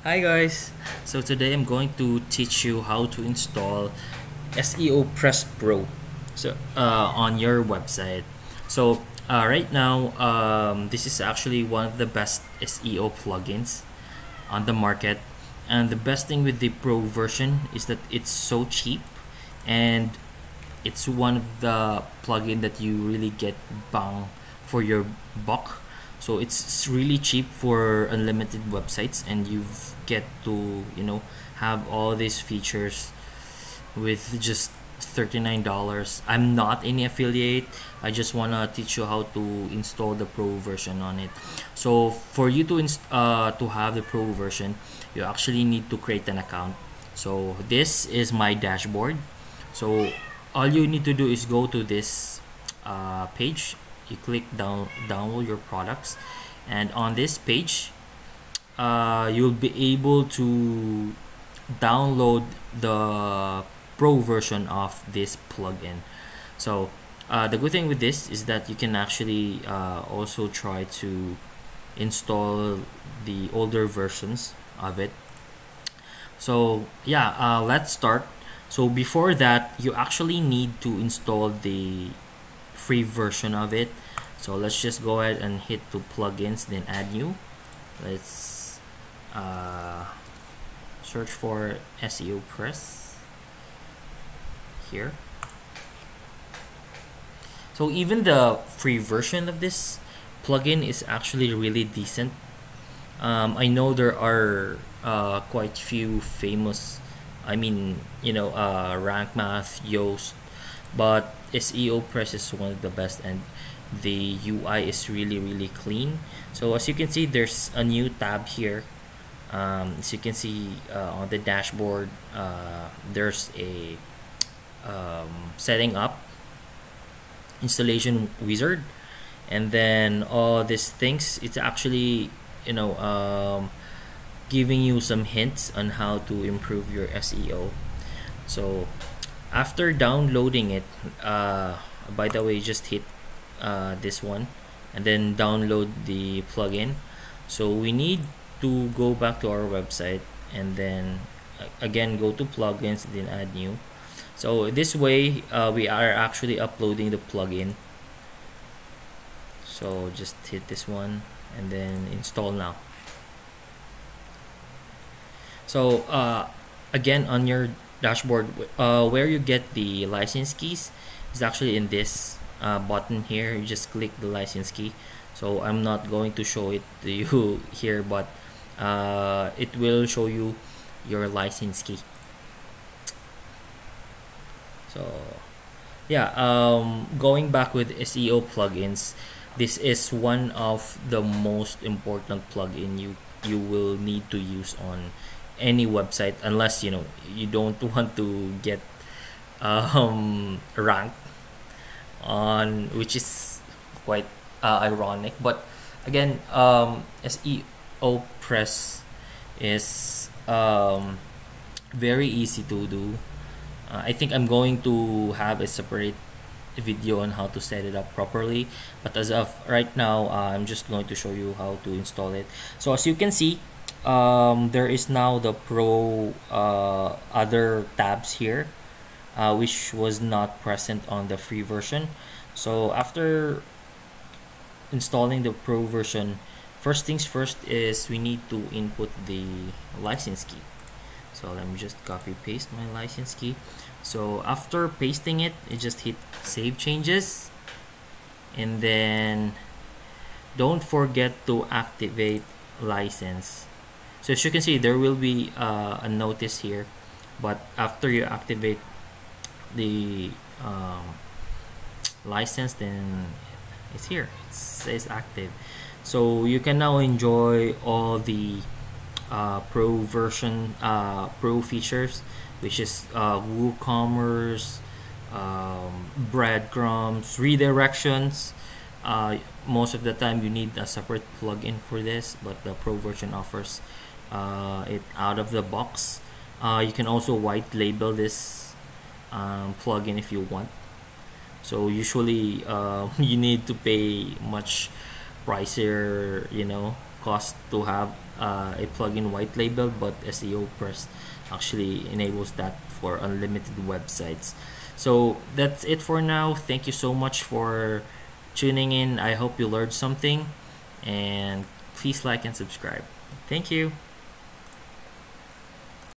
Hi guys, so today I'm going to teach you how to install SEOPress Pro on your website. Right now, this is actually one of the best SEO plugins on the market, and the best thing with the Pro version is that it's so cheap, and it's one of the plugin that you really get bang for your buck. So it's really cheap for unlimited websites, and you get to have all these features with just $39. I'm not any affiliate. I just wanna teach you how to install the Pro version on it. So for you to have the Pro version, you actually need to create an account. So this is my dashboard. So all you need to do is go to this page. You click download your products, and on this page you'll be able to download the Pro version of this plugin. So the good thing with this is that you can actually also try to install the older versions of it. So yeah, let's start. So before that, you actually need to install the free version of it. So let's just go ahead and hit to plugins, then add new. Let's search for SEOPress here. So even the free version of this plugin is actually really decent. I know there are quite few famous, Rank Math, Yoast, but SEOPress is one of the best, and the UI is really clean. So as you can see, there's a new tab here. As you can see on the dashboard, there's a setting up installation wizard, and then all these things, it's actually giving you some hints on how to improve your SEO. So after downloading it, by the way, just hit this one and then download the plugin. So we need to go back to our website, and then again go to plugins, then add new. So this way we are actually uploading the plugin. So just hit this one and then install now. So again, on your dashboard, where you get the license keys is actually in this button here. You just click the license key. So I'm not going to show it to you here, but it will show you your license key. So yeah, going back with SEO plugins, this is one of the most important plugin you will need to use on any website, unless you don't want to get ranked on, which is quite ironic. But again, SEOPress is very easy to do. I think I'm going to have a separate video on how to set it up properly, but as of right now, I'm just going to show you how to install it. So as you can see, there is now the Pro other tabs here, which was not present on the free version. So after installing the Pro version, first things first is we need to input the license key. So let me just copy paste my license key. So after pasting it, you just hit save changes, and then don't forget to activate license. So as you can see, there will be a notice here, but after you activate the license, then it's here, it says active. So you can now enjoy all the Pro version Pro features, which is WooCommerce, breadcrumbs, redirections. Most of the time you need a separate plugin for this, but the Pro version offers it out of the box. You can also white label this plugin if you want. So usually you need to pay much pricier cost to have a plugin white label, but SEOpress actually enables that for unlimited websites. So that's it for now. Thank you so much for tuning in. I hope you learned something, and please like and subscribe. Thank you.